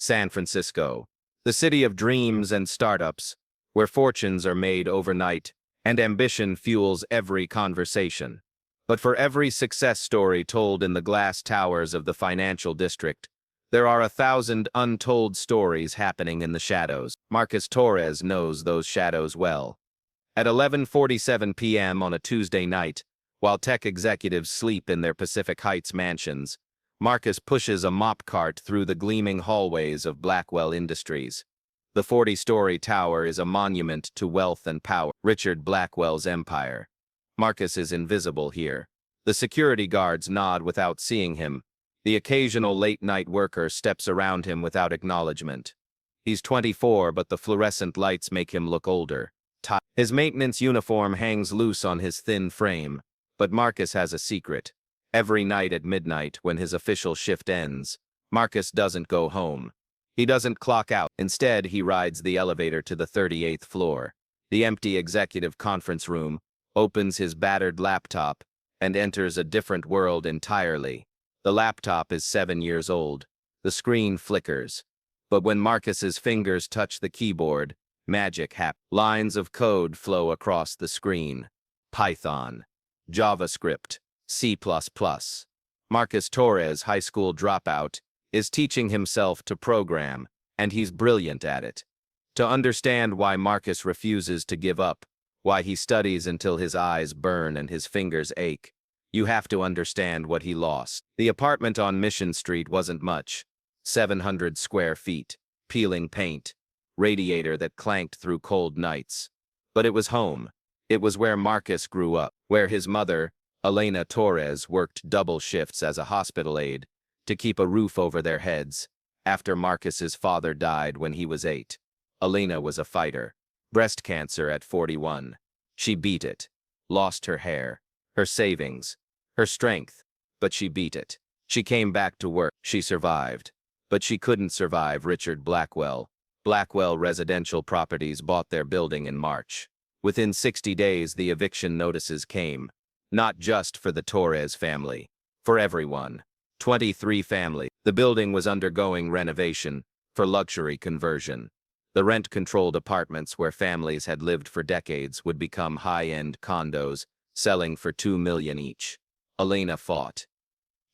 San Francisco, the city of dreams and startups, where fortunes are made overnight and ambition fuels every conversation. But for every success story told in the glass towers of the financial district, there are 1,000 untold stories happening in the shadows. Marcus Torres knows those shadows well. At 11:47 p.m. on a Tuesday night, while tech executives sleep in their Pacific Heights mansions, Marcus pushes a mop cart through the gleaming hallways of Blackwell Industries. The 40-story tower is a monument to wealth and power, Richard Blackwell's empire. Marcus is invisible here. The security guards nod without seeing him. The occasional late-night worker steps around him without acknowledgement. He's 24, but the fluorescent lights make him look older. His maintenance uniform hangs loose on his thin frame, but Marcus has a secret. Every night at midnight, when his official shift ends, Marcus doesn't go home. He doesn't clock out. Instead, he rides the elevator to the 38th floor, the empty executive conference room, opens his battered laptop, and enters a different world entirely. The laptop is 7 years old. The screen flickers. But when Marcus's fingers touch the keyboard, magic happens. Lines of code flow across the screen. Python, JavaScript, C++. Marcus Torres, high school dropout, is teaching himself to program, and he's brilliant at it. To understand why Marcus refuses to give up, why he studies until his eyes burn and his fingers ache, you have to understand what he lost. The apartment on Mission Street wasn't much. 700 square feet, peeling paint, radiator that clanked through cold nights. But it was home. It was where Marcus grew up, where his mother, Elena Torres, worked double shifts as a hospital aide to keep a roof over their heads after Marcus's father died when he was 8. Elena was a fighter. Breast cancer at 41. She beat it. Lost her hair, her savings, her strength, but she beat it. She came back to work. She survived. But she couldn't survive Richard Blackwell. Blackwell Residential Properties bought their building in March. Within 60 days, the eviction notices came. Not just for the Torres family. For everyone. 23 families. The building was undergoing renovation for luxury conversion. The rent-controlled apartments where families had lived for decades would become high-end condos, selling for $2 million each. Elena fought.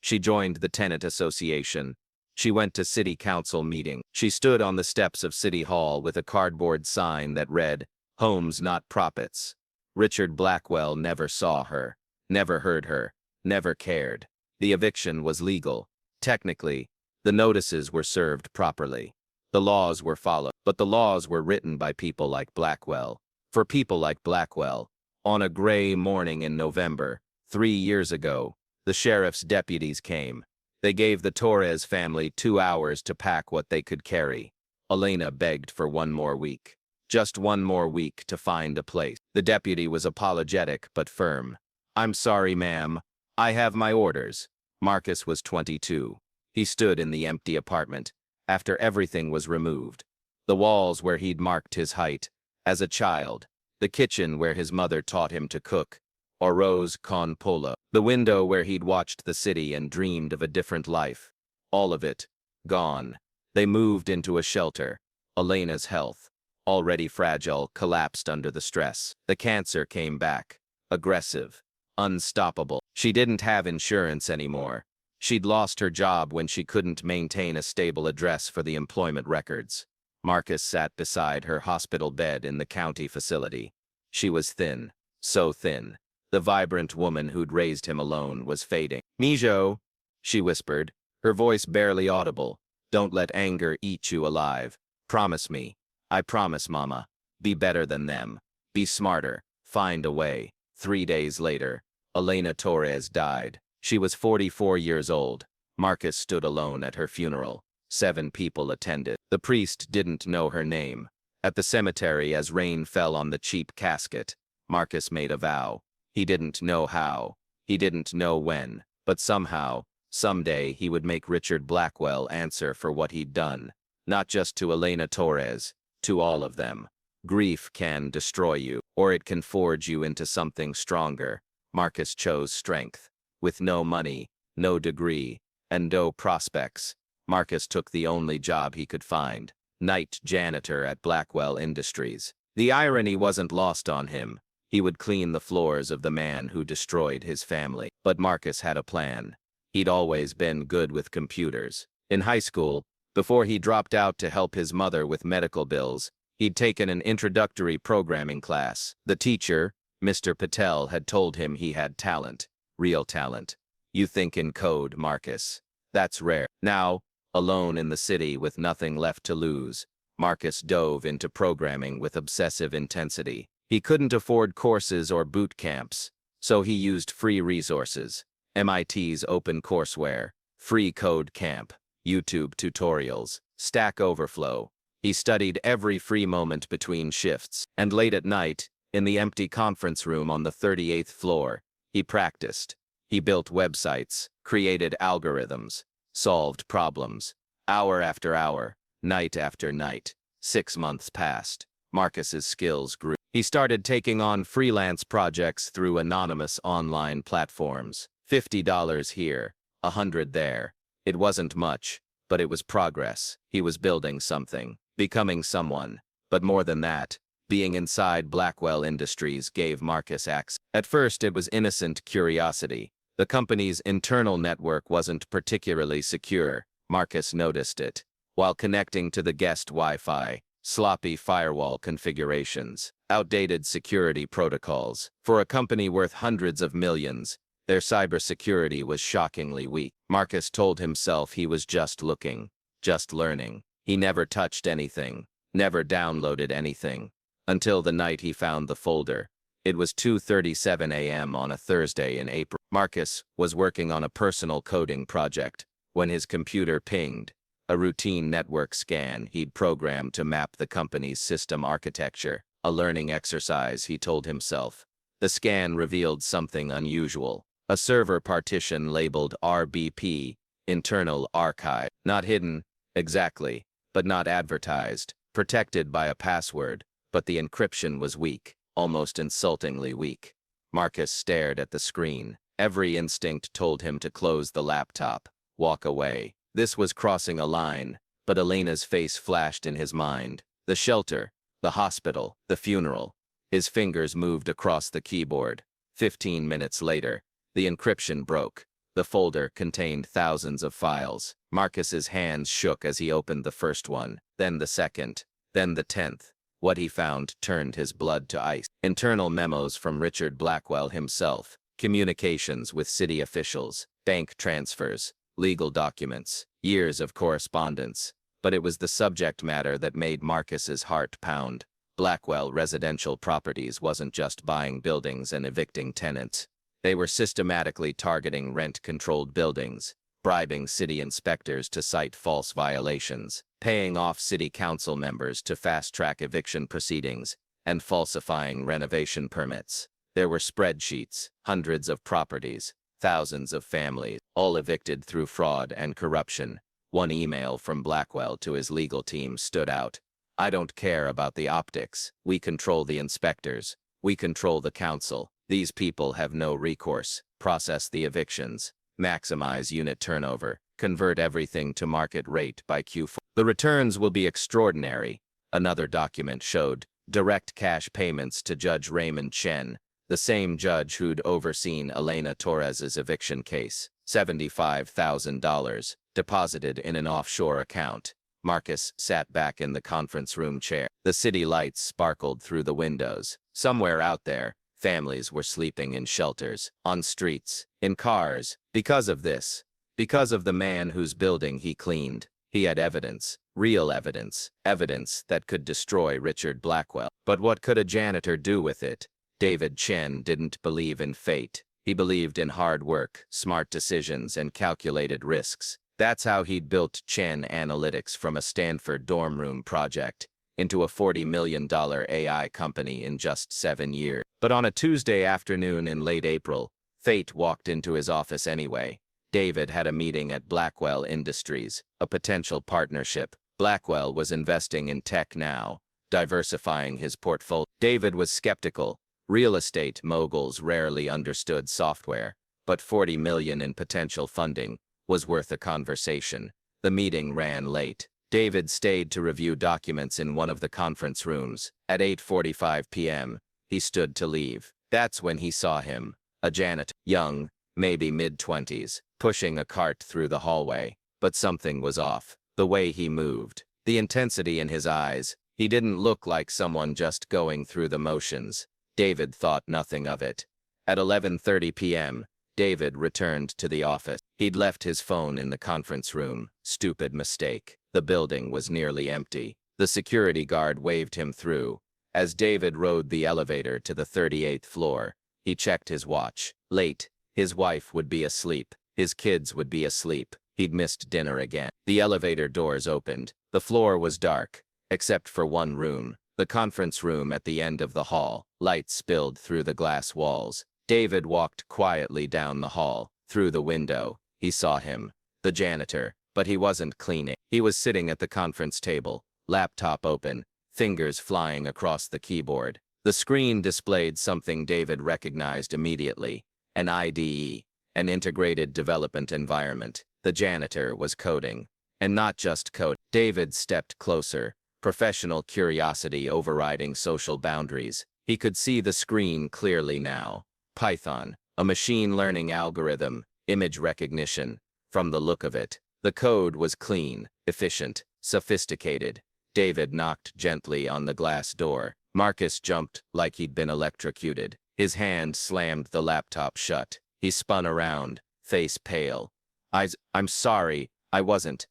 She joined the tenant association. She went to city council meeting. She stood on the steps of City Hall with a cardboard sign that read, "Homes, not profits." Richard Blackwell never saw her, never heard her, never cared. The eviction was legal. Technically, the notices were served properly. The laws were followed, but the laws were written by people like Blackwell. For people like Blackwell, on a gray morning in November, 3 years ago, the sheriff's deputies came. They gave the Torres family 2 hours to pack what they could carry. Elena begged for 1 more week. Just 1 more week to find a place. The deputy was apologetic but firm. "I'm sorry, ma'am. I have my orders." Marcus was 22. He stood in the empty apartment after everything was removed. The walls where he'd marked his height as a child, the kitchen where his mother taught him to cook, arroz con pollo, the window where he'd watched the city and dreamed of a different life. All of it, gone. They moved into a shelter. Elena's health, already fragile, collapsed under the stress. The cancer came back, aggressive, unstoppable. She didn't have insurance anymore. She'd lost her job when she couldn't maintain a stable address for the employment records. Marcus sat beside her hospital bed in the county facility. She was thin, so thin. The vibrant woman who'd raised him alone was fading. "Mijo," she whispered, her voice barely audible. "Don't let anger eat you alive. Promise me." "I promise, Mama. Be better than them. Be smarter. Find a way." 3 days later, Elena Torres died. She was 44 years old. Marcus stood alone at her funeral. 7 people attended. The priest didn't know her name. At the cemetery, as rain fell on the cheap casket, Marcus made a vow. He didn't know how. He didn't know when. But somehow, someday, he would make Richard Blackwell answer for what he'd done. Not just to Elena Torres, to all of them. Grief can destroy you, or it can forge you into something stronger. Marcus chose strength. With no money, no degree, and no prospects, Marcus took the only job he could find, night janitor at Blackwell Industries. The irony wasn't lost on him. He would clean the floors of the man who destroyed his family. But Marcus had a plan. He'd always been good with computers. In high school, before he dropped out to help his mother with medical bills, he'd taken an introductory programming class. The teacher, Mr. Patel, had told him he had talent. Real talent. You think in code, Marcus. That's rare. Now, alone in the city with nothing left to lose, Marcus dove into programming with obsessive intensity. He couldn't afford courses or boot camps, so he used free resources. MIT's open courseware, free code camp, YouTube tutorials, Stack Overflow. He studied every free moment between shifts, and late at night, in the empty conference room on the 38th floor, he practiced. He built websites, created algorithms, solved problems, hour after hour, night after night. 6 months passed. Marcus's skills grew. He started taking on freelance projects through anonymous online platforms. $50 here, $100 there. It wasn't much, but it was progress. He was building something, becoming someone. But more than that, being inside Blackwell Industries gave Marcus access. At first, it was innocent curiosity. The company's internal network wasn't particularly secure. Marcus noticed it. While connecting to the guest Wi-Fi, sloppy firewall configurations, outdated security protocols. For a company worth hundreds of millions, their cybersecurity was shockingly weak. Marcus told himself he was just looking, just learning. He never touched anything, never downloaded anything, until the night he found the folder. It was 2:37 a.m. on a Thursday in April. Marcus was working on a personal coding project when his computer pinged. A routine network scan he'd programmed to map the company's system architecture. A learning exercise, he told himself. The scan revealed something unusual. A server partition labeled RBP, Internal Archive. Not hidden, exactly, but not advertised. Protected by a password, but the encryption was weak, almost insultingly weak. Marcus stared at the screen. Every instinct told him to close the laptop, walk away. This was crossing a line, but Elena's face flashed in his mind. The shelter, the hospital, the funeral. His fingers moved across the keyboard. 15 minutes later, the encryption broke. The folder contained thousands of files. Marcus's hands shook as he opened the first one, then the second, then the 10th. What he found turned his blood to ice. Internal memos from Richard Blackwell himself, communications with city officials, bank transfers, legal documents, years of correspondence. But it was the subject matter that made Marcus's heart pound. Blackwell Residential Properties wasn't just buying buildings and evicting tenants. They were systematically targeting rent-controlled buildings, bribing city inspectors to cite false violations, paying off city council members to fast-track eviction proceedings, and falsifying renovation permits. There were spreadsheets, hundreds of properties, thousands of families, all evicted through fraud and corruption. One email from Blackwell to his legal team stood out. I don't care about the optics. We control the inspectors. We control the council. These people have no recourse. Process the evictions. Maximize unit turnover. Convert everything to market rate by Q4. The returns will be extraordinary. Another document showed direct cash payments to Judge Raymond Chen, the same judge who'd overseen Elena Torres's eviction case. $75,000, deposited in an offshore account. Marcus sat back in the conference room chair. The city lights sparkled through the windows. Somewhere out there, families were sleeping in shelters, on streets, in cars. Because of this, because of the man whose building he cleaned, he had evidence, real evidence, evidence that could destroy Richard Blackwell. But what could a janitor do with it? David Chen didn't believe in fate. He believed in hard work, smart decisions, and calculated risks. That's how he'd built Chen Analytics from a Stanford dorm room project into a $40 million AI company in just 7 years. But on a Tuesday afternoon in late April, fate walked into his office anyway. David had a meeting at Blackwell Industries, a potential partnership. Blackwell was investing in tech now, diversifying his portfolio. David was skeptical. Real estate moguls rarely understood software, but $40 million in potential funding was worth a conversation. The meeting ran late. David stayed to review documents in one of the conference rooms. At 8:45 p.m., he stood to leave. That's when he saw him, a janitor, young, maybe mid-20s, pushing a cart through the hallway. But something was off. The way he moved, the intensity in his eyes. He didn't look like someone just going through the motions. David thought nothing of it. At 11:30 p.m., David returned to the office. He'd left his phone in the conference room. Stupid mistake. The building was nearly empty. The security guard waved him through. As David rode the elevator to the 38th floor, he checked his watch. Late. His wife would be asleep. His kids would be asleep. He'd missed dinner again. The elevator doors opened. The floor was dark, except for one room, the conference room at the end of the hall. Light spilled through the glass walls. David walked quietly down the hall. Through the window, he saw him, the janitor, but he wasn't cleaning. He was sitting at the conference table, laptop open, fingers flying across the keyboard. The screen displayed something David recognized immediately, an IDE, an integrated development environment. The janitor was coding, and not just code. David stepped closer, professional curiosity overriding social boundaries. He could see the screen clearly now. Python, a machine learning algorithm, image recognition. From the look of it, the code was clean, efficient, sophisticated. David knocked gently on the glass door. Marcus jumped like he'd been electrocuted. His hand slammed the laptop shut. He spun around, face pale. I'm sorry, I wasn't.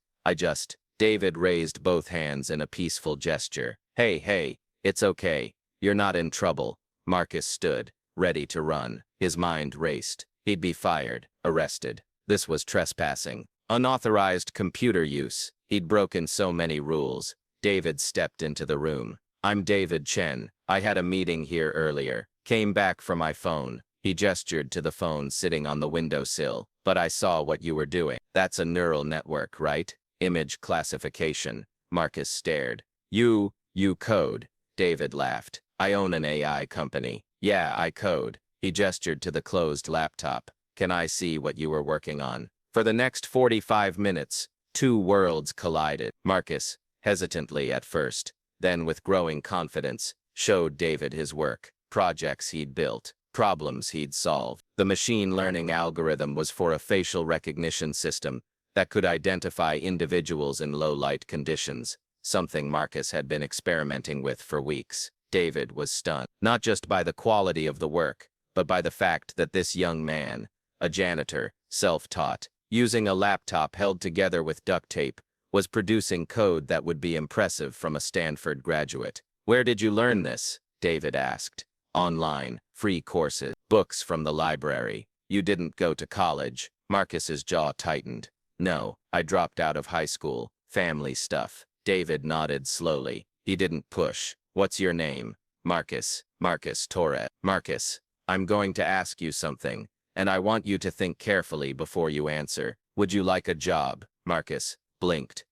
David raised both hands in a peaceful gesture. Hey, it's okay. You're not in trouble. Marcus stood, ready to run. His mind raced. He'd be fired, arrested. This was trespassing. Unauthorized computer use. He'd broken so many rules. David stepped into the room. I'm David Chen. I had a meeting here earlier. Came back from my phone. He gestured to the phone sitting on the windowsill. But I saw what you were doing. That's a neural network, right? Image classification. Marcus stared. You code. David laughed. I own an AI company. Yeah, I code. He gestured to the closed laptop. Can I see what you were working on? For the next 45 minutes, two worlds collided. Marcus, hesitantly at first, then with growing confidence, showed David his work, projects he'd built, problems he'd solved. The machine learning algorithm was for a facial recognition system that could identify individuals in low-light conditions, something Marcus had been experimenting with for weeks. David was stunned, not just by the quality of the work, but by the fact that this young man, a janitor, self-taught, using a laptop held together with duct tape, was producing code that would be impressive from a Stanford graduate. Where did you learn this? David asked. Online, free courses, books from the library. You didn't go to college. Marcus's jaw tightened. No, I dropped out of high school. Family stuff. David nodded slowly. He didn't push. What's your name? Marcus. Marcus Torres. Marcus, I'm going to ask you something, and I want you to think carefully before you answer. Would you like a job? Marcus blinked.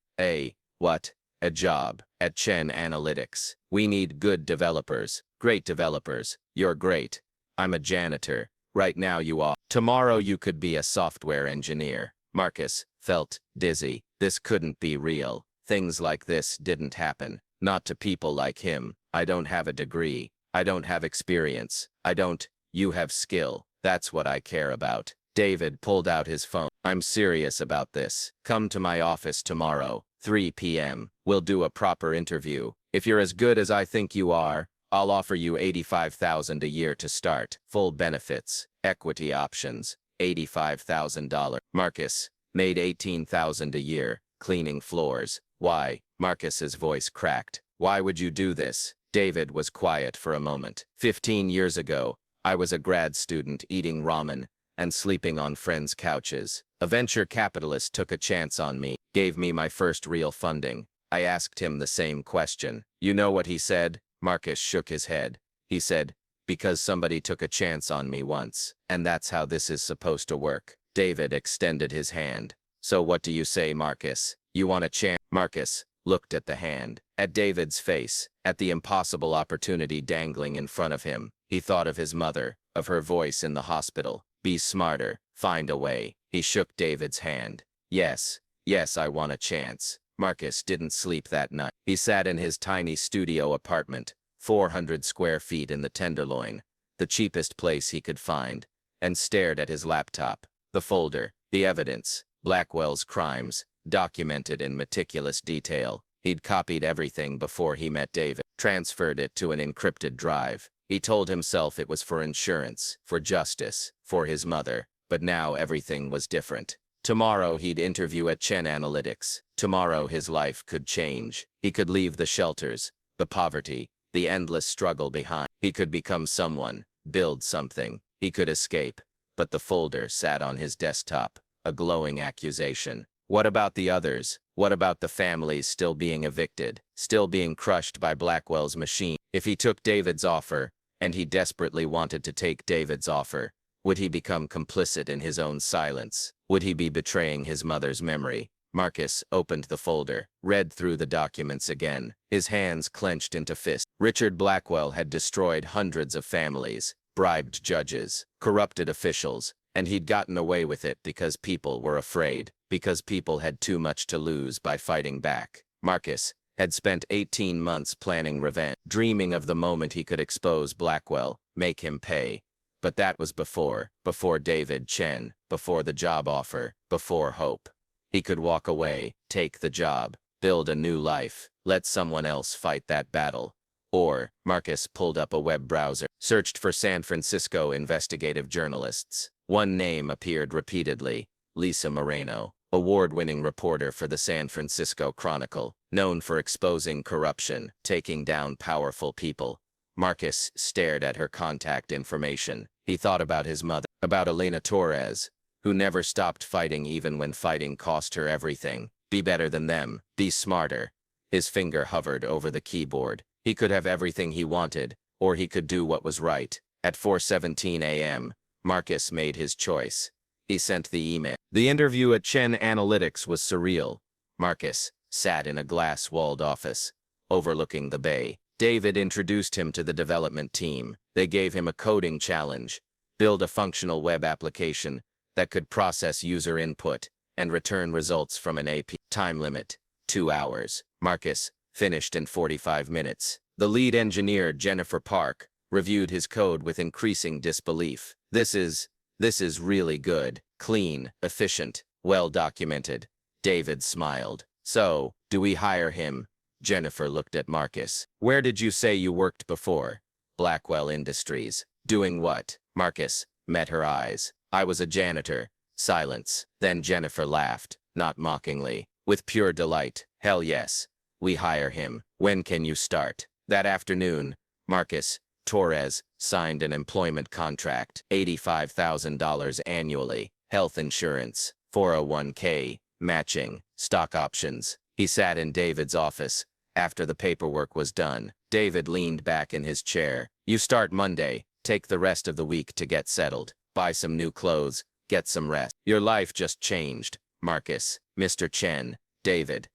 What? A job at Chen Analytics. We need good developers. Great developers. You're great. I'm a janitor. Right now you are. Tomorrow you could be a software engineer. Marcus felt dizzy. This couldn't be real. Things like this didn't happen. Not to people like him. I don't have a degree. I don't have experience. You have skill. That's what I care about. David pulled out his phone. I'm serious about this. Come to my office tomorrow, 3 p.m. We'll do a proper interview. If you're as good as I think you are, I'll offer you $85,000 a year to start. Full benefits, equity options, $85,000. Marcus made $18,000 a year, cleaning floors. Why? Marcus's voice cracked. Why would you do this? David was quiet for a moment. 15 years ago, I was a grad student eating ramen and sleeping on friends' couches. A venture capitalist took a chance on me, gave me my first real funding. I asked him the same question. You know what he said? Marcus shook his head. He said, because somebody took a chance on me once, and that's how this is supposed to work. David extended his hand. So what do you say, Marcus? You want a chance? Marcus looked at the hand, at David's face, at the impossible opportunity dangling in front of him. He thought of his mother, of her voice in the hospital. Be smarter, find a way. He shook David's hand. Yes, Yes, I want a chance. Marcus didn't sleep that night. He sat in his tiny studio apartment, 400 square feet in the Tenderloin, the cheapest place he could find, and stared at his laptop, the folder, the evidence, Blackwell's crimes, documented in meticulous detail. He'd copied everything before he met David, transferred it to an encrypted drive. He told himself it was for insurance, for justice, for his mother, but now everything was different. Tomorrow he'd interview at Chen Analytics. Tomorrow his life could change. He could leave the shelters, the poverty, the endless struggle behind. He could become someone, build something. He could escape. But the folder sat on his desktop, a glowing accusation. What about the others? What about the families still being evicted, still being crushed by Blackwell's machine? If he took David's offer, and he desperately wanted to take David's offer, would he become complicit in his own silence? Would he be betraying his mother's memory? Marcus opened the folder, read through the documents again, his hands clenched into fists. Richard Blackwell had destroyed hundreds of families, bribed judges, corrupted officials, and he'd gotten away with it because people were afraid, because people had too much to lose by fighting back. Marcus had spent 18 months planning revenge, dreaming of the moment he could expose Blackwell, make him pay. But that was before David Chen, before the job offer, before hope. He could walk away, take the job, build a new life, let someone else fight that battle. Or, Marcus pulled up a web browser, searched for San Francisco investigative journalists. One name appeared repeatedly, Lisa Moreno, award-winning reporter for the San Francisco Chronicle, known for exposing corruption, taking down powerful people. Marcus stared at her contact information. He thought about his mother, about Elena Torres, who never stopped fighting even when fighting cost her everything. Be better than them, be smarter. His finger hovered over the keyboard. He could have everything he wanted, or he could do what was right. At 4:17 a.m., Marcus made his choice. He sent the email. The interview at Chen Analytics was surreal. Marcus sat in a glass-walled office, overlooking the bay. David introduced him to the development team. They gave him a coding challenge, build a functional web application that could process user input and return results from an API. Time limit, 2 hours. Marcus finished in 45 minutes. The lead engineer, Jennifer Park, reviewed his code with increasing disbelief. This is really good, clean, efficient, well documented. David smiled. So, do we hire him? Jennifer looked at Marcus. Where did you say you worked before? Blackwell Industries. Doing what? Marcus met her eyes. I was a janitor. Silence. Then Jennifer laughed, not mockingly, with pure delight. Hell yes. We hire him. When can you start? That afternoon, Marcus Torres signed an employment contract, $85,000 annually, health insurance, 401k, matching, stock options. He sat in David's office. After the paperwork was done, David leaned back in his chair. You start Monday. Take the rest of the week to get settled. Buy some new clothes. Get some rest. Your life just changed. Marcus, Mr. Chen, David,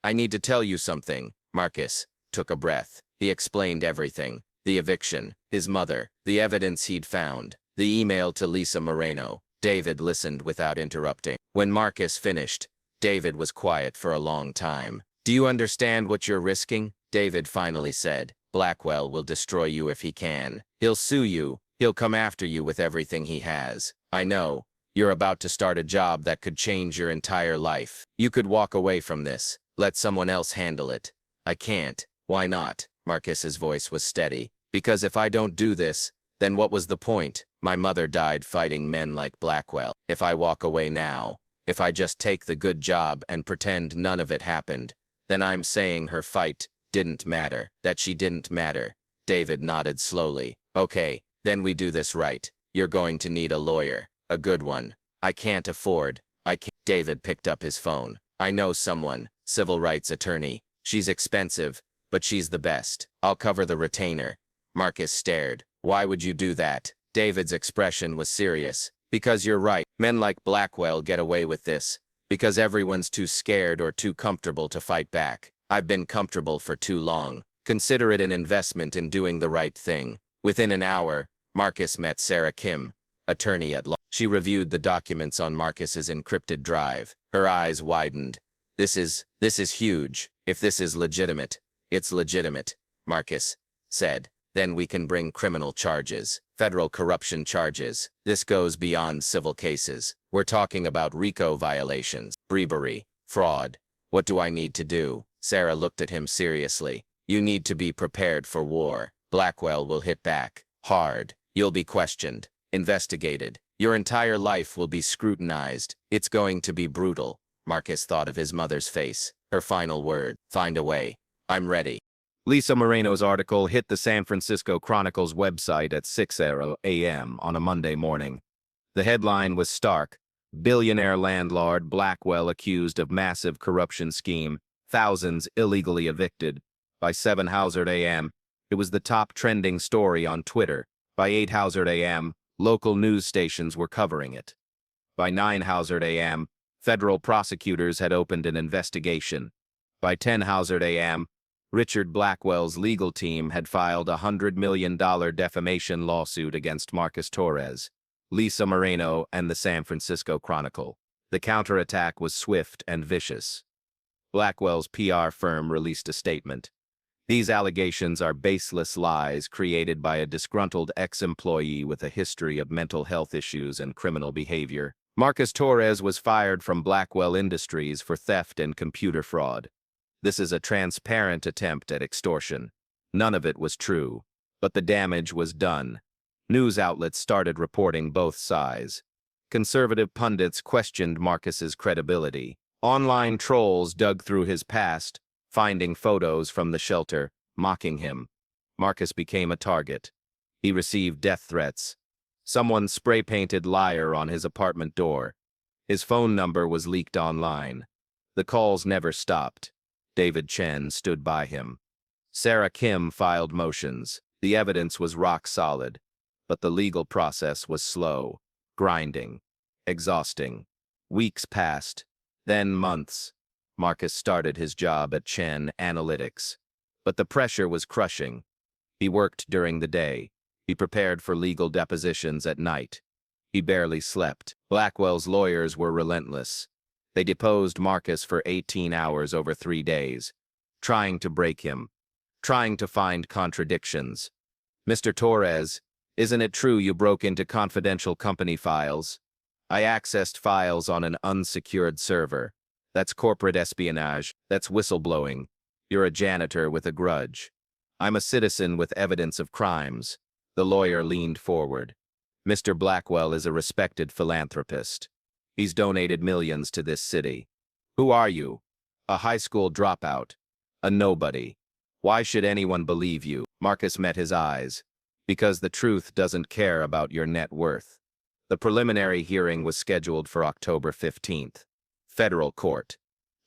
I need to tell you something. Marcus took a breath. He explained everything. The eviction, his mother, the evidence he'd found, the email to Lisa Moreno. David listened without interrupting. When Marcus finished, David was quiet for a long time. Do you understand what you're risking? David finally said. Blackwell will destroy you if he can. He'll sue you. He'll come after you with everything he has. I know. You're about to start a job that could change your entire life. You could walk away from this. Let someone else handle it. I can't. Why not? Marcus's voice was steady. Because if I don't do this, then what was the point? My mother died fighting men like Blackwell. If I walk away now, if I just take the good job and pretend none of it happened, then I'm saying her fight didn't matter, that she didn't matter. David nodded slowly. Okay, then we do this right. You're going to need a lawyer, a good one. I can't. David picked up his phone. I know someone, civil rights attorney. She's expensive, but she's the best. I'll cover the retainer. Marcus stared. Why would you do that? David's expression was serious. Because you're right. Men like Blackwell get away with this. Because everyone's too scared or too comfortable to fight back. I've been comfortable for too long. Consider it an investment in doing the right thing. Within an hour, Marcus met Sarah Kim, attorney at law. She reviewed the documents on Marcus's encrypted drive. Her eyes widened. This is huge. If this is legitimate, it's legitimate, Marcus said. Then we can bring criminal charges, federal corruption charges. This goes beyond civil cases. We're talking about RICO violations, bribery, fraud. What do I need to do? Sarah looked at him seriously. You need to be prepared for war. Blackwell will hit back hard. You'll be questioned, investigated. Your entire life will be scrutinized. It's going to be brutal. Marcus thought of his mother's face. Her final word, find a way. I'm ready. Lisa Moreno's article hit the San Francisco Chronicle's website at 6 a.m. on a Monday morning. The headline was stark. Billionaire landlord Blackwell accused of massive corruption scheme. Thousands illegally evicted. By 7 a.m., it was the top trending story on Twitter. By 8 a.m., local news stations were covering it. By 9 a.m., federal prosecutors had opened an investigation. By 10 a.m., Richard Blackwell's legal team had filed a $100 million defamation lawsuit against Marcus Torres, Lisa Moreno, and the San Francisco Chronicle. The counterattack was swift and vicious. Blackwell's PR firm released a statement. These allegations are baseless lies created by a disgruntled ex-employee with a history of mental health issues and criminal behavior. Marcus Torres was fired from Blackwell Industries for theft and computer fraud. This is a transparent attempt at extortion. None of it was true, but the damage was done. News outlets started reporting both sides. Conservative pundits questioned Marcus's credibility. Online trolls dug through his past, finding photos from the shelter, mocking him. Marcus became a target. He received death threats. Someone spray-painted liar on his apartment door. His phone number was leaked online. The calls never stopped. David Chen stood by him. Sarah Kim filed motions. The evidence was rock solid, but the legal process was slow, grinding, exhausting. Weeks passed, then months. Marcus started his job at Chen Analytics, but the pressure was crushing. He worked during the day. He prepared for legal depositions at night. He barely slept. Blackwell's lawyers were relentless. They deposed Marcus for 18 hours over 3 days, trying to break him, trying to find contradictions. Mr. Torres, isn't it true you broke into confidential company files? I accessed files on an unsecured server. That's corporate espionage. That's whistleblowing. You're a janitor with a grudge. I'm a citizen with evidence of crimes. The lawyer leaned forward. Mr. Blackwell is a respected philanthropist. He's donated millions to this city. Who are you? A high school dropout. A nobody. Why should anyone believe you? Marcus met his eyes. Because the truth doesn't care about your net worth. The preliminary hearing was scheduled for October 15th. Federal Court.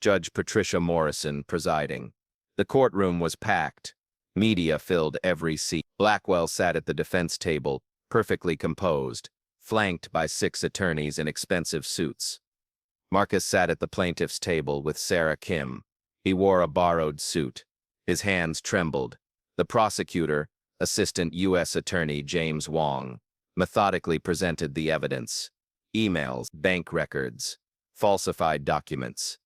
Judge Patricia Morrison presiding. The courtroom was packed. Media filled every seat. Blackwell sat at the defense table, perfectly composed, flanked by 6 attorneys in expensive suits. Marcus sat at the plaintiff's table with Sarah Kim. He wore a borrowed suit. His hands trembled. The prosecutor, Assistant U.S. Attorney James Wong, methodically presented the evidence. Emails, bank records, falsified documents,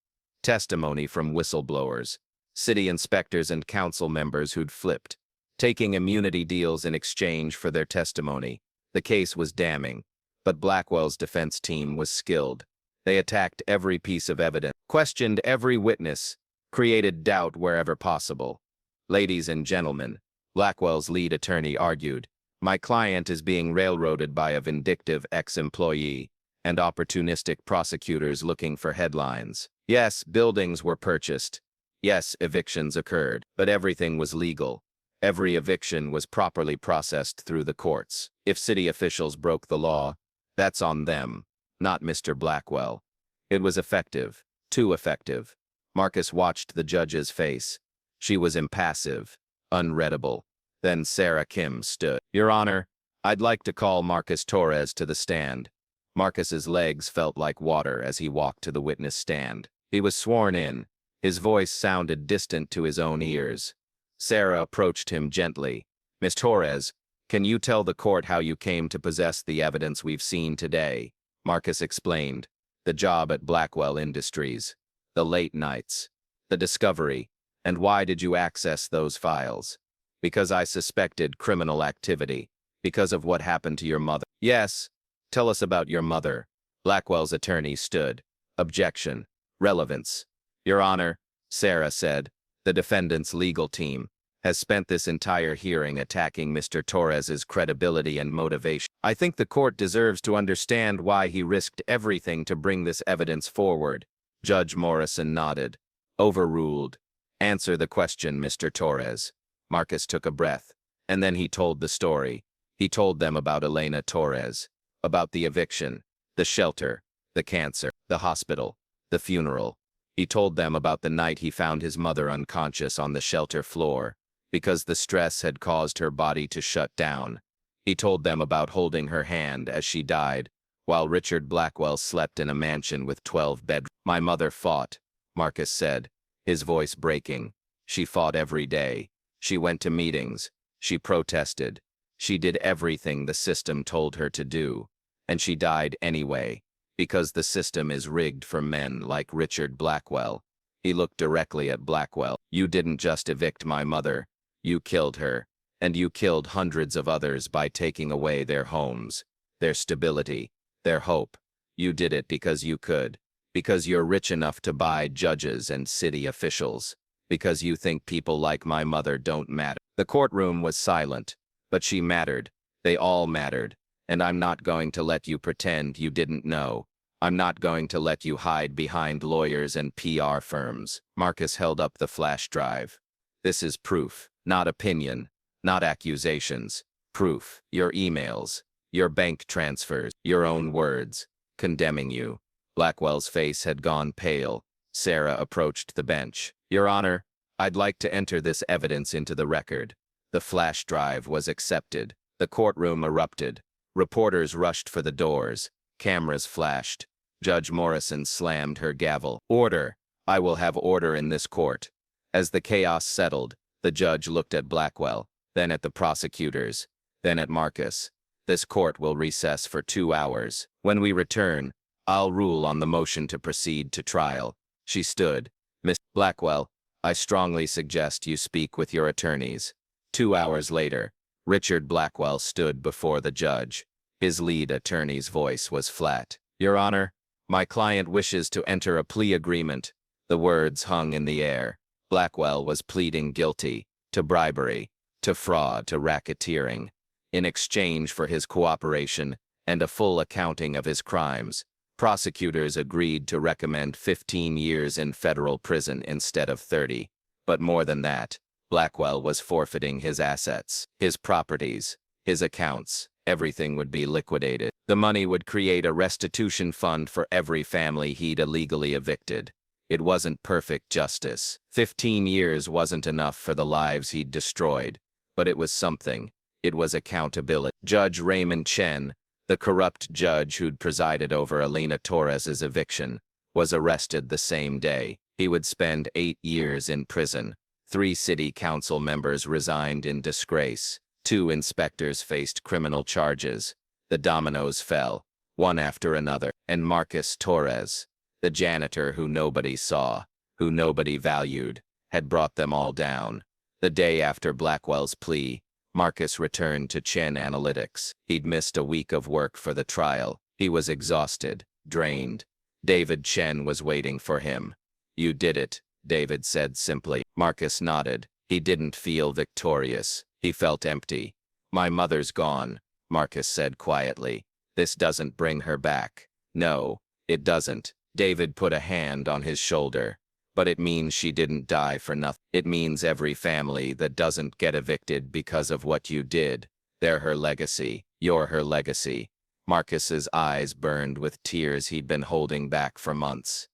testimony from whistleblowers, city inspectors and council members who'd flipped, taking immunity deals in exchange for their testimony. The case was damning, but Blackwell's defense team was skilled. They attacked every piece of evidence, questioned every witness, created doubt wherever possible. Ladies and gentlemen, Blackwell's lead attorney argued, my client is being railroaded by a vindictive ex-employee and opportunistic prosecutors looking for headlines. Yes, buildings were purchased. Yes, evictions occurred, but everything was legal. Every eviction was properly processed through the courts. If city officials broke the law, that's on them, not Mr. Blackwell. It was effective, too effective. Marcus watched the judge's face. She was impassive, unreadable. Then Sarah Kim stood. Your Honor, I'd like to call Marcus Torres to the stand. Marcus's legs felt like water as he walked to the witness stand. He was sworn in. His voice sounded distant to his own ears. Sarah approached him gently. Miss Torres, can you tell the court how you came to possess the evidence we've seen today? Marcus explained. The job at Blackwell Industries. The late nights. The discovery. And why did you access those files? Because I suspected criminal activity. Because of what happened to your mother. Yes. Tell us about your mother. Blackwell's attorney stood. Objection. Relevance. Your Honor, Sarah said, the defendant's legal team has spent this entire hearing attacking Mr. Torres's credibility and motivation. I think the court deserves to understand why he risked everything to bring this evidence forward. Judge Morrison nodded. Overruled. Answer the question, Mr. Torres. Marcus took a breath, and then he told the story. He told them about Elena Torres, about the eviction, the shelter, the cancer, the hospital, the funeral. He told them about the night he found his mother unconscious on the shelter floor, because the stress had caused her body to shut down. He told them about holding her hand as she died, while Richard Blackwell slept in a mansion with 12 bedrooms. My mother fought, Marcus said, his voice breaking. She fought every day. She went to meetings. She protested. She did everything the system told her to do. And she died anyway, because the system is rigged for men like Richard Blackwell. He looked directly at Blackwell. You didn't just evict my mother. You killed her, and you killed hundreds of others by taking away their homes, their stability, their hope. You did it because you could, because you're rich enough to buy judges and city officials, because you think people like my mother don't matter. The courtroom was silent, but she mattered. They all mattered, and I'm not going to let you pretend you didn't know. I'm not going to let you hide behind lawyers and PR firms. Marcus held up the flash drive. This is proof. Not opinion, not accusations. Proof. Your emails, your bank transfers, your own words, condemning you. Blackwell's face had gone pale. Sarah approached the bench. Your Honor, I'd like to enter this evidence into the record. The flash drive was accepted. The courtroom erupted. Reporters rushed for the doors. Cameras flashed. Judge Morrison slammed her gavel. Order. I will have order in this court. As the chaos settled, the judge looked at Blackwell, then at the prosecutors, then at Marcus. This court will recess for 2 hours. When we return, I'll rule on the motion to proceed to trial. She stood. Miss Blackwell, I strongly suggest you speak with your attorneys. 2 hours later, Richard Blackwell stood before the judge. His lead attorney's voice was flat. Your Honor, my client wishes to enter a plea agreement. The words hung in the air. Blackwell was pleading guilty to bribery, to fraud, to racketeering. In exchange for his cooperation and a full accounting of his crimes, prosecutors agreed to recommend 15 years in federal prison instead of 30. But more than that, Blackwell was forfeiting his assets, his properties, his accounts. Everything would be liquidated. The money would create a restitution fund for every family he'd illegally evicted. It wasn't perfect justice. 15 years wasn't enough for the lives he'd destroyed, but it was something. It was accountability. Judge Raymond Chen, the corrupt judge who'd presided over Elena Torres's eviction, was arrested the same day. He would spend 8 years in prison. 3 city council members resigned in disgrace. 2 inspectors faced criminal charges. The dominoes fell, one after another, and Marcus Torres, the janitor who nobody saw, who nobody valued, had brought them all down. The day after Blackwell's plea, Marcus returned to Chen Analytics. He'd missed a week of work for the trial. He was exhausted, drained. David Chen was waiting for him. You did it, David said simply. Marcus nodded. He didn't feel victorious. He felt empty. My mother's gone, Marcus said quietly. This doesn't bring her back. No, it doesn't. David put a hand on his shoulder. But it means she didn't die for nothing. It means every family that doesn't get evicted because of what you did. They're her legacy. You're her legacy. Marcus's eyes burned with tears he'd been holding back for months.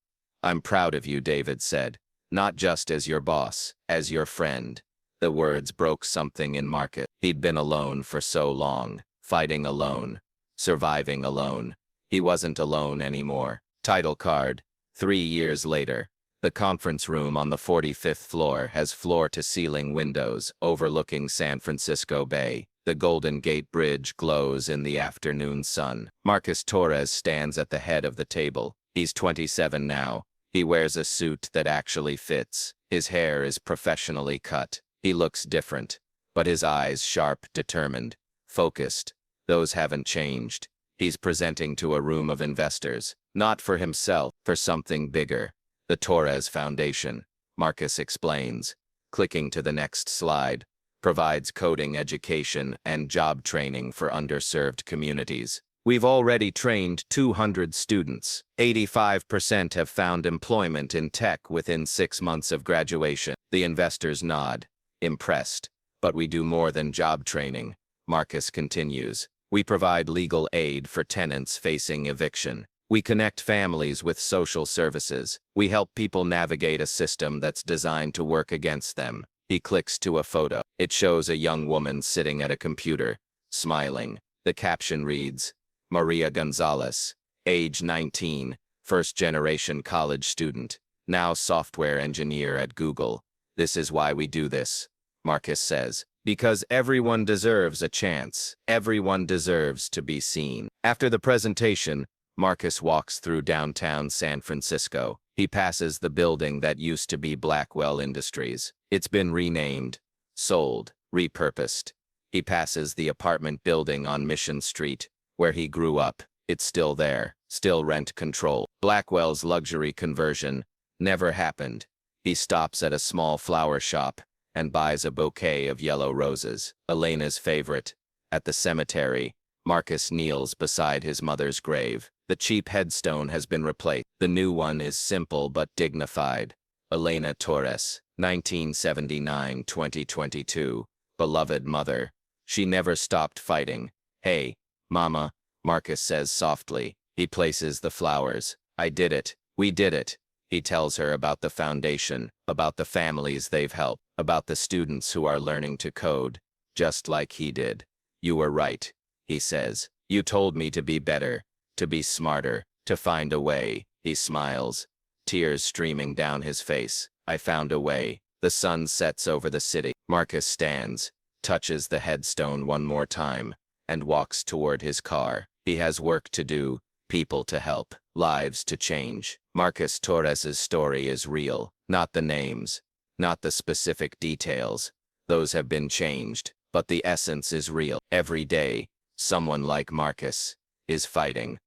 I'm proud of you, David said. Not just as your boss, as your friend. The words broke something in Marcus. He'd been alone for so long, fighting alone, surviving alone. He wasn't alone anymore. Title card. 3 years later. The conference room on the 45th floor has floor-to-ceiling windows overlooking San Francisco Bay. The Golden Gate Bridge glows in the afternoon sun. Marcus Torres stands at the head of the table. He's 27 now. He wears a suit that actually fits. His hair is professionally cut. He looks different, but his eyes sharp, determined, focused. Those haven't changed. He's presenting to a room of investors, not for himself, for something bigger. The Torres Foundation, Marcus explains, clicking to the next slide, provides coding education and job training for underserved communities. We've already trained 200 students. 85% have found employment in tech within 6 months of graduation. The investors nod, impressed. But we do more than job training, Marcus continues. We provide legal aid for tenants facing eviction. We connect families with social services. We help people navigate a system that's designed to work against them. He clicks to a photo. It shows a young woman sitting at a computer, smiling. The caption reads, Maria Gonzalez, age 19, first-generation college student, now software engineer at Google. This is why we do this, Marcus says. Because everyone deserves a chance. Everyone deserves to be seen. After the presentation, Marcus walks through downtown San Francisco. He passes the building that used to be Blackwell Industries. It's been renamed, sold, repurposed. He passes the apartment building on Mission Street, where he grew up. It's still there, still rent control. Blackwell's luxury conversion never happened. He stops at a small flower shop and buys a bouquet of yellow roses, Elena's favorite. At the cemetery, Marcus kneels beside his mother's grave. The cheap headstone has been replaced. The new one is simple but dignified. Elena Torres, 1979-2022. Beloved mother. She never stopped fighting. Hey, Mama, Marcus says softly. He places the flowers. I did it. We did it. He tells her about the foundation, about the families they've helped, about the students who are learning to code, just like he did. You were right, he says. You told me to be better, to be smarter, to find a way. He smiles, tears streaming down his face. I found a way. The sun sets over the city. Marcus stands, touches the headstone one more time, and walks toward his car. He has work to do, people to help, lives to change. Marcus Torres's story is real, not the names, not the specific details. Those have been changed, but the essence is real. Every day, someone like Marcus is fighting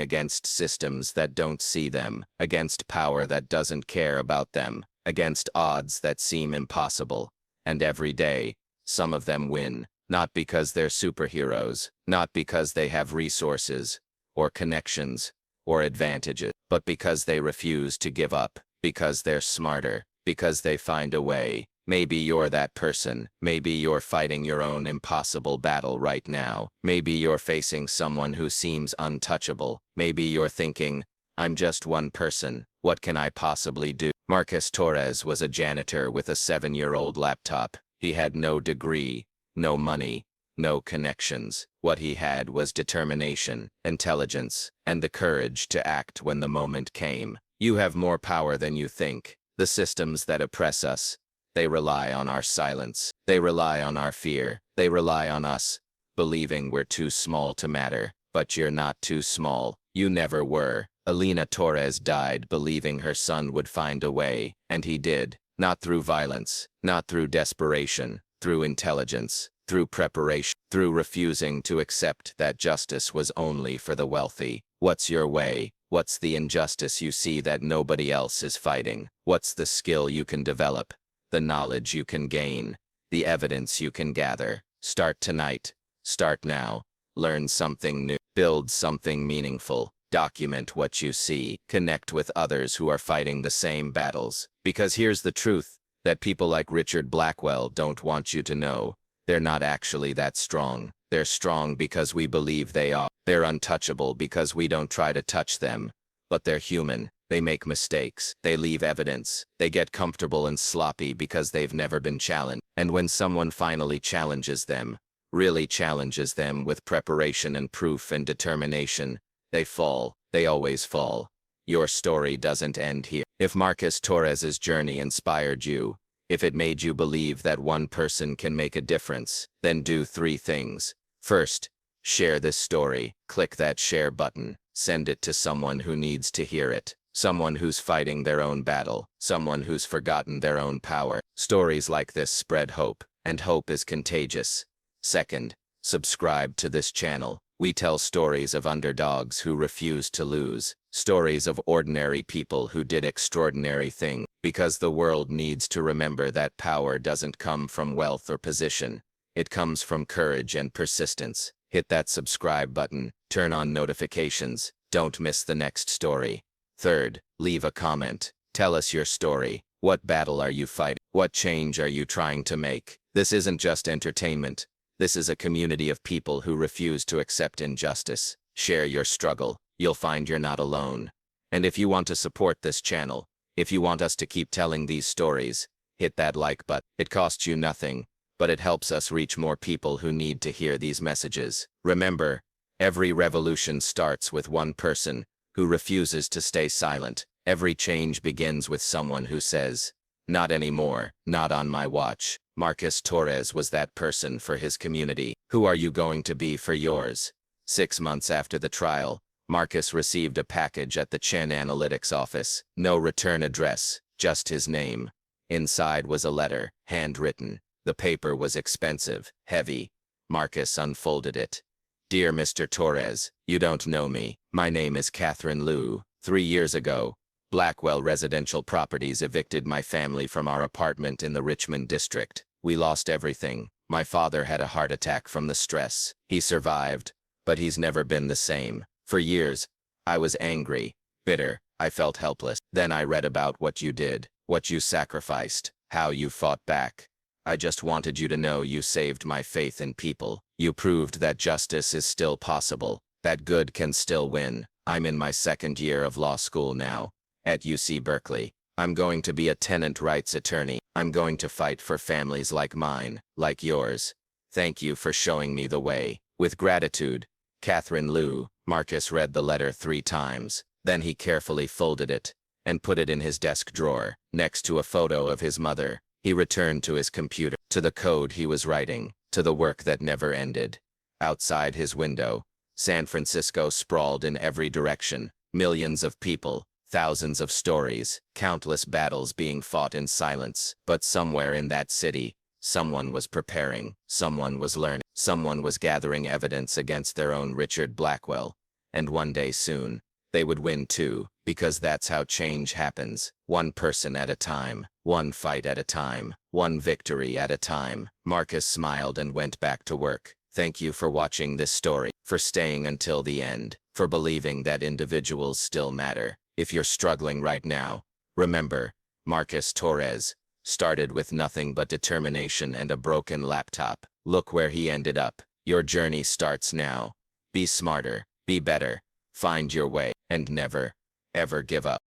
against systems that don't see them, against power that doesn't care about them, against odds that seem impossible. And every day, some of them win, not because they're superheroes, not because they have resources, or connections, or advantages, but because they refuse to give up, because they're smarter, because they find a way. Maybe you're that person. Maybe you're fighting your own impossible battle right now. Maybe you're facing someone who seems untouchable. Maybe you're thinking, I'm just one person. What can I possibly do? Marcus Torres was a janitor with a 7-year-old laptop. He had no degree, no money, no connections. What he had was determination, intelligence, and the courage to act when the moment came. You have more power than you think. The systems that oppress us, they rely on our silence. They rely on our fear. They rely on us, believing we're too small to matter. But you're not too small. You never were. Elena Torres died believing her son would find a way, and he did. Not through violence, not through desperation, through intelligence, through preparation, through refusing to accept that justice was only for the wealthy. What's your way? What's the injustice you see that nobody else is fighting? What's the skill you can develop? The knowledge you can gain? The evidence you can gather? Start tonight. Start now. Learn something new. Build something meaningful. Document what you see. Connect with others who are fighting the same battles. Because here's the truth, that people like Richard Blackwell don't want you to know. They're not actually that strong. They're strong because we believe they are. They're untouchable because we don't try to touch them. But they're human. They make mistakes. They leave evidence. They get comfortable and sloppy because they've never been challenged. And when someone finally challenges them, really challenges them with preparation and proof and determination, they fall. They always fall. Your story doesn't end here. If Marcus Torres's journey inspired you, if it made you believe that one person can make a difference, then do 3 things. First, share this story. Click that share button. Send it to someone who needs to hear it. Someone who's fighting their own battle. Someone who's forgotten their own power. Stories like this spread hope, and hope is contagious. Second, subscribe to this channel. We tell stories of underdogs who refuse to lose. Stories of ordinary people who did extraordinary things. Because the world needs to remember that power doesn't come from wealth or position. It comes from courage and persistence. Hit that subscribe button, turn on notifications, don't miss the next story. Third, leave a comment. Tell us your story. What battle are you fighting? What change are you trying to make? This isn't just entertainment. This is a community of people who refuse to accept injustice. Share your struggle. You'll find you're not alone. And if you want to support this channel, if you want us to keep telling these stories, hit that like button. It costs you nothing, but it helps us reach more people who need to hear these messages. Remember, every revolution starts with one person who refuses to stay silent. Every change begins with someone who says, "Not anymore, not on my watch." Marcus Torres was that person for his community. Who are you going to be for yours? 6 months after the trial, Marcus received a package at the Chen Analytics office. No return address, just his name. Inside was a letter, handwritten. The paper was expensive, heavy. Marcus unfolded it. "Dear Mr. Torres, you don't know me. My name is Catherine Liu. 3 years ago, Blackwell Residential Properties evicted my family from our apartment in the Richmond district. We lost everything. My father had a heart attack from the stress. He survived, but he's never been the same. For years, I was angry, bitter. I felt helpless. Then I read about what you did, what you sacrificed, how you fought back. I just wanted you to know you saved my faith in people. You proved that justice is still possible, that good can still win. I'm in my 2nd year of law school now, at UC Berkeley. I'm going to be a tenant rights attorney. I'm going to fight for families like mine, like yours. Thank you for showing me the way. With gratitude, Catherine Liu." Marcus read the letter 3 times. Then he carefully folded it and put it in his desk drawer, next to a photo of his mother. He returned to his computer, to the code he was writing, to the work that never ended. Outside his window, San Francisco sprawled in every direction. Millions of people, thousands of stories, countless battles being fought in silence. But somewhere in that city, someone was preparing, someone was learning, someone was gathering evidence against their own Richard Blackwell. And one day soon, they would win too, because that's how change happens. One person at a time, one fight at a time, one victory at a time. Marcus smiled and went back to work. Thank you for watching this story, for staying until the end, for believing that individuals still matter. If you're struggling right now, remember, Marcus Torres started with nothing but determination and a broken laptop. Look where he ended up. Your journey starts now. Be smarter, be better, find your way, and never, ever give up.